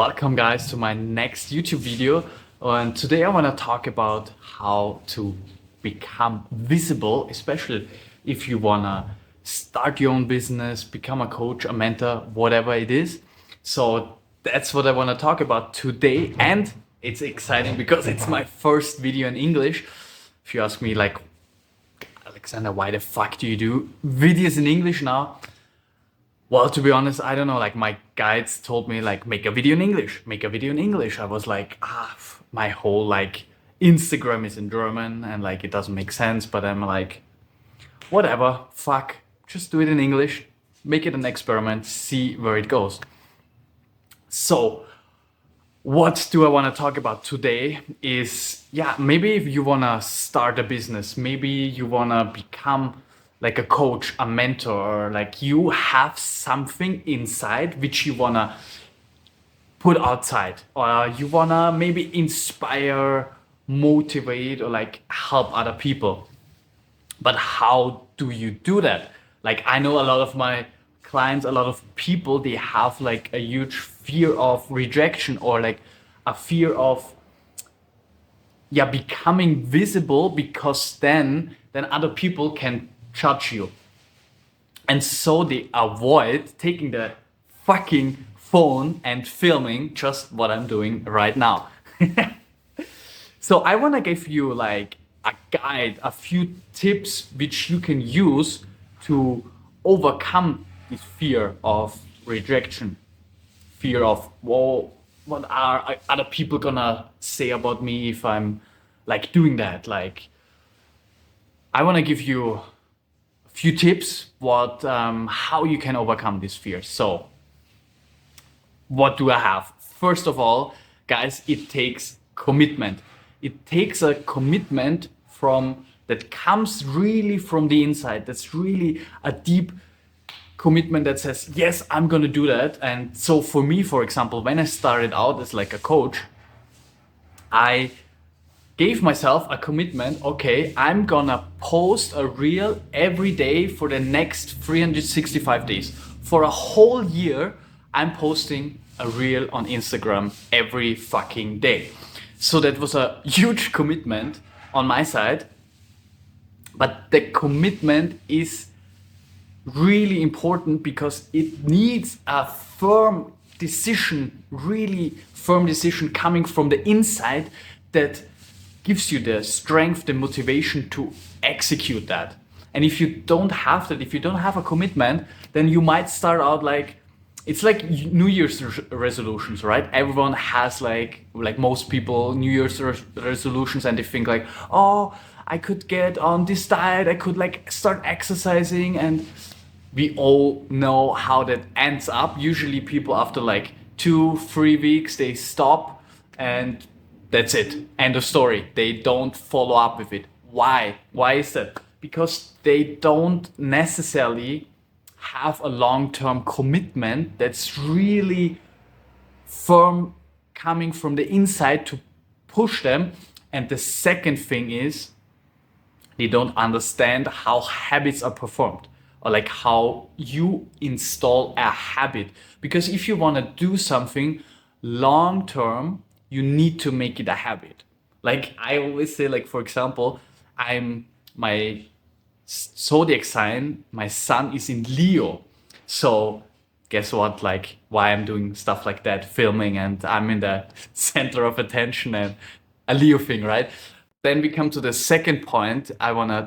Welcome guys to my next YouTube video, and today I want to talk about how to become visible, especially if you want to start your own business, become a coach, a mentor, whatever it is. So that's what I want to talk about today, and it's exciting because it's my first video in English. If you ask me like, Alexander, why the fuck do you do videos in English now? Well, to be honest, I don't know, like my guides told me like make a video in English, make a video in English. I was like, my whole like Instagram is in German and like it doesn't make sense, but I'm like, whatever, fuck, just do it in English, make it an experiment, see where it goes. So, what do I want to talk about today is, maybe if you want to start a business, maybe you want to become like a coach, a mentor, or like you have something inside which you want to put outside, or you want to maybe inspire, motivate, or like help other people. But how do you do that? Like, I know a lot of my clients, a lot of people, they have like a huge fear of rejection, or like a fear of becoming visible, because then other people can judge you. And so they avoid taking the fucking phone and filming just what I'm doing right now. So I want to give you like a guide, a few tips which you can use to overcome this fear of rejection, fear of, whoa, what are other people gonna say about me if I'm like doing that? Like, I want to give you a few tips how you can overcome this fear. So what do I have? First of all, guys, it takes commitment. It takes a commitment that comes really from the inside. That's really a deep commitment that says, yes, I'm going to do that. And so for me, for example, when I started out as like a coach, I gave myself a commitment. Okay, I'm gonna post a reel every day for the next 365 days. For a whole year, I'm posting a reel on Instagram every fucking day. So that was a huge commitment on my side. But the commitment is really important because it needs a firm decision, really firm decision coming from the inside that gives you the strength, the motivation to execute that. And if you don't have that, if you don't have a commitment, then you might start out like, it's like New Year's resolutions, right? Everyone has like most people, New Year's resolutions, and they think like, oh, I could get on this diet, I could like start exercising, and we all know how that ends up. Usually people after like 2-3 weeks, they stop and that's it. End of story. They don't follow up with it. Why? Why is that? Because they don't necessarily have a long-term commitment that's really firm coming from the inside to push them. And the second thing is they don't understand how habits are performed, or like how you install a habit. Because if you want to do something long term, you need to make it a habit. Like I always say, like for example, I'm my zodiac sign, my sun is in Leo. So guess what? Like why I'm doing stuff like that, filming, and I'm in the center of attention, and a Leo thing, right? Then we come to the second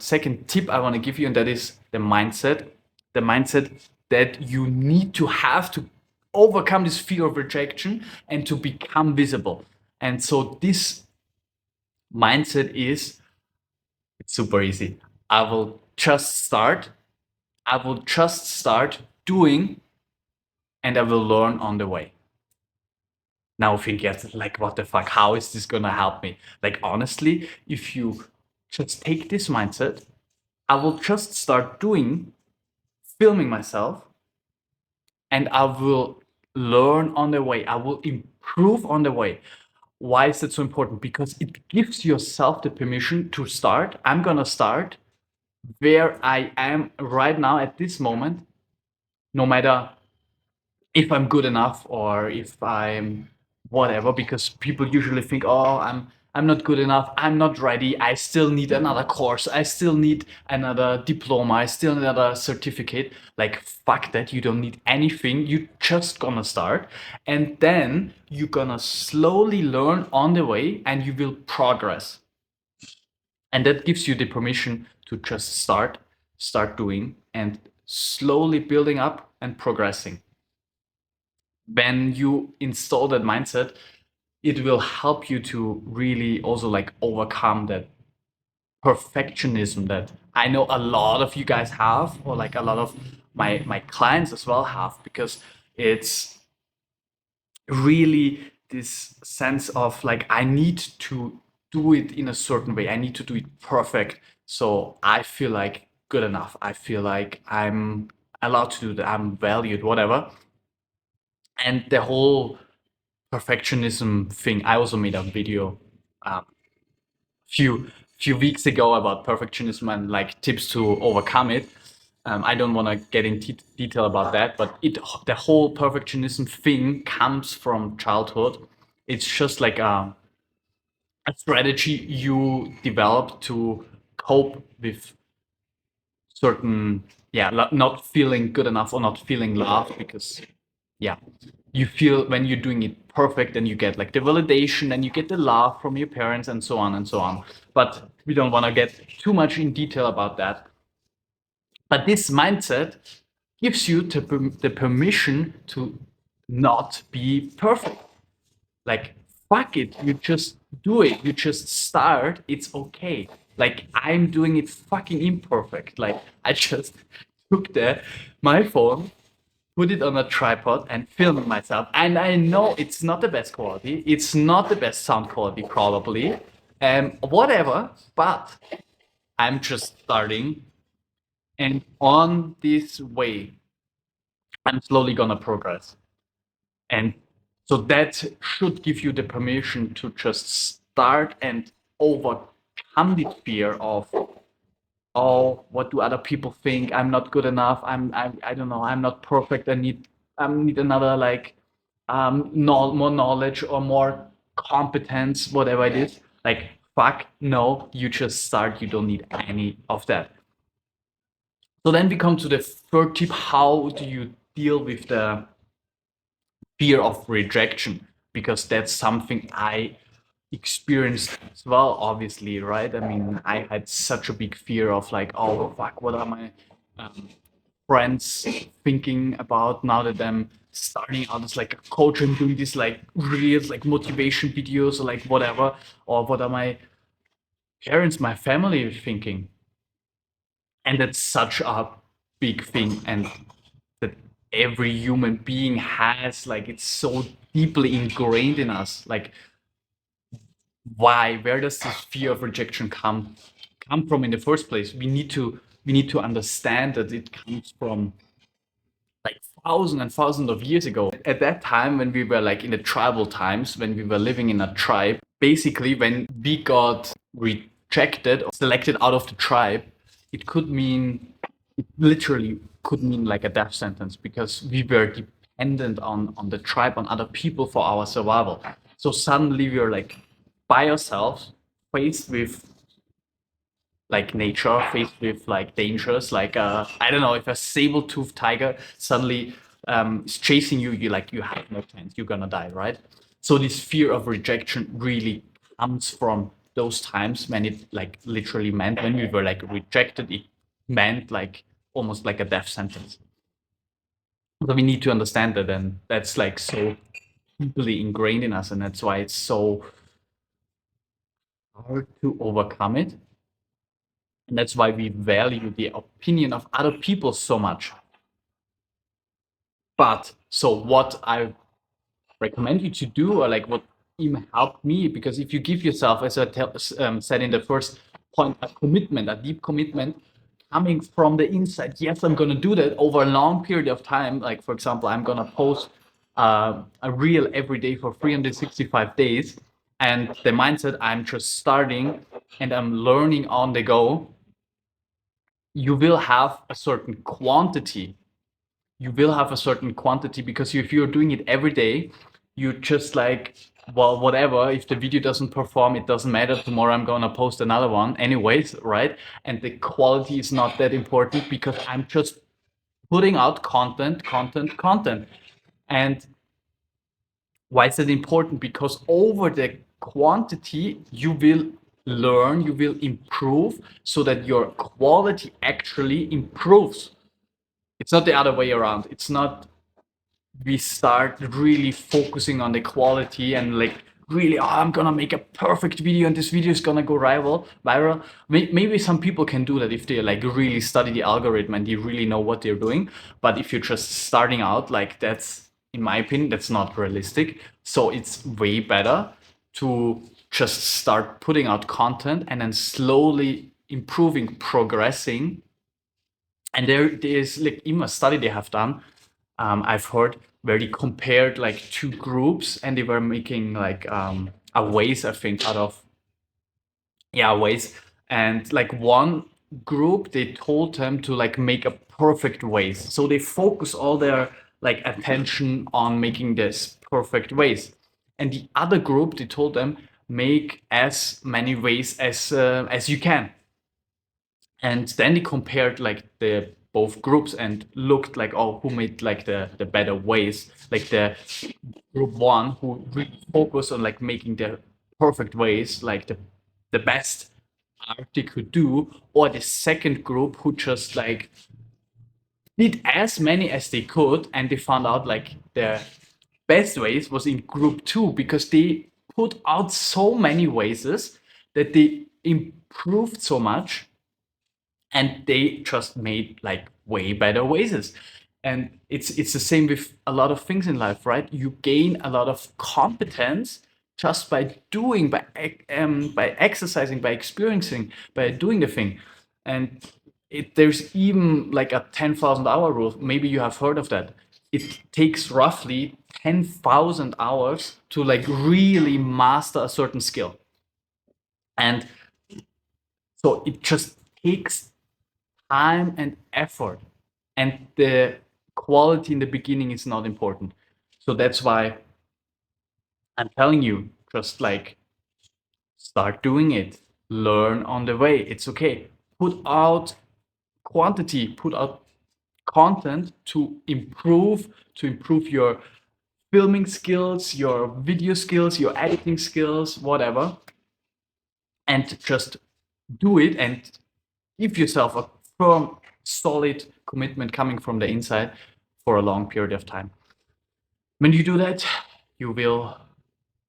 second tip I want to give you, and that is the mindset. The mindset that you need to have to overcome this fear of rejection and to become visible. And so this mindset is, it's super easy. I will just start doing, and I will learn on the way. Now think, yes, like what the fuck, how is this gonna help me? Like honestly, if you just take this mindset, I will just start doing, filming myself, and I will learn on the way. I will improve on the way. Why is that so important? Because it gives yourself the permission to start. I'm gonna start where I am right now at this moment, no matter if I'm good enough or if I'm whatever, because people usually think, oh, I'm not good enough, I'm not ready, I still need another course, I still need another diploma, I still need another certificate. Like, fuck that, you don't need anything, you just gonna start, and then you're gonna slowly learn on the way and you will progress. And that gives you the permission to just start doing and slowly building up and progressing. When you install that mindset, it will help you to really also like overcome that perfectionism that I know a lot of you guys have, or like a lot of my clients as well have, because it's really this sense of like, I need to do it in a certain way, I need to do it perfect, so I feel like good enough, I feel like I'm allowed to do that, I'm valued, whatever. And the whole perfectionism thing, I also made a video um, few weeks ago about perfectionism and like tips to overcome it. I don't want to get in detail about that, but the whole perfectionism thing comes from childhood. It's just like a strategy you develop to cope with certain, yeah, not feeling good enough or not feeling loved, because yeah, you feel when you're doing it perfect and you get like the validation and you get the love from your parents and so on and so on. But we don't want to get too much in detail about that. But this mindset gives you the permission to not be perfect. Like, fuck it, you just do it, you just start, it's okay. Like, I'm doing it fucking imperfect. Like, I just took my phone, put it on a tripod and filmed myself. And I know it's not the best quality. It's not the best sound quality, probably. Whatever. But I'm just starting. And on this way, I'm slowly gonna progress. And so that should give you the permission to just start and overcome the fear of, oh, what do other people think? I'm not good enough. I don't know. I'm not perfect. I need another like more knowledge or more competence, whatever it is. Like, fuck no, you just start. You don't need any of that. So then we come to the third tip. How do you deal with the fear of rejection? Because that's something I experienced as well, obviously, right? I mean, I had such a big fear of like, oh fuck, what are my um, friends thinking about now that I'm starting out as like a coach and doing these like reels, like motivation videos or like whatever, or what are my parents, my family thinking? And that's such a big thing, and that every human being has, like, it's so deeply ingrained in us. Like, where does this fear of rejection come from in the first place? We need to understand that it comes from like thousands and thousands of years ago. At that time, when we were like in the tribal times, when we were living in a tribe, basically when we got rejected or selected out of the tribe, it could mean, it literally could mean like a death sentence, because we were dependent on the tribe, on other people for our survival. So suddenly we were like by ourselves, faced with like nature, faced with like dangers, like I don't know, if a saber-toothed tiger suddenly is chasing you, you have no chance, you're gonna die, right? So this fear of rejection really comes from those times when it like literally meant, when we were like rejected, it meant like almost like a death sentence. So we need to understand that, and that's like so deeply ingrained in us, and that's why it's so hard to overcome it. And that's why we value the opinion of other people so much. But so what I recommend you to do, or like what even helped me, because if you give yourself, as I said in the first point, a commitment, a deep commitment coming from the inside, yes, I'm going to do that over a long period of time. Like, for example, I'm going to post a reel every day for 365 days. And the mindset, I'm just starting and I'm learning on the go, you will have a certain quantity. You will have a certain quantity, because if you're doing it every day, you just like, well, whatever, if the video doesn't perform, it doesn't matter, tomorrow I'm gonna post another one anyways, right? And the quality is not that important because I'm just putting out content. And why is that important? Because over the quantity, you will learn, you will improve so that your quality actually improves. It's not the other way around. It's not we start really focusing on the quality and like really, oh, I'm gonna make a perfect video and this video is gonna go viral. Maybe some people can do that if they like really study the algorithm and they really know what they're doing. But if you're just starting out, like that's, in my opinion, that's not realistic. So it's way better to just start putting out content and then slowly improving, progressing. And there's like even a study they have done, I've heard, where they compared like two groups and they were making like a ways, I think, out of, yeah, ways. And like one group, they told them to like make a perfect vase. So they focus all their like attention on making this perfect vase. And the other group, they told them make as many ways as you can. And then they compared like the both groups and looked like, oh, who made like the better ways, like the group one who really focused on like making the perfect ways, like the best art they could do, or the second group who just like did as many as they could, and they found out like the best ways was in group two because they put out so many ways that they improved so much and they just made like way better ways. And it's the same with a lot of things in life, right? You gain a lot of competence just by doing, by exercising, by experiencing, by doing the thing. And there's even like a 10,000 hour rule. Maybe you have heard of that. It takes roughly 10,000 hours to like really master a certain skill. And so it just takes time and effort, and the quality in the beginning is not important. So that's why I'm telling you, just like start doing it, learn on the way. It's okay. Put out quantity, put out content to improve your filming skills, your video skills, your editing skills, whatever, and just do it and give yourself a firm, solid commitment coming from the inside for a long period of time. When you do that, you will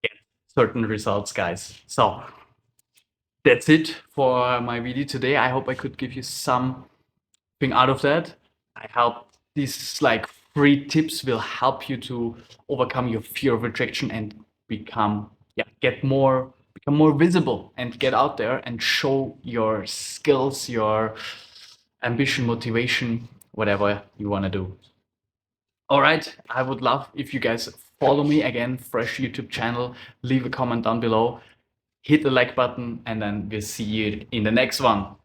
get certain results, guys. So that's it for my video today. I hope I could give you something out of that. I hope these like 3 tips will help you to overcome your fear of rejection and become, yeah, become more visible and get out there and show your skills, your ambition, motivation, whatever you want to do. All right, I would love if you guys follow me again, fresh YouTube channel, leave a comment down below, hit the like button, and then we'll see you in the next one.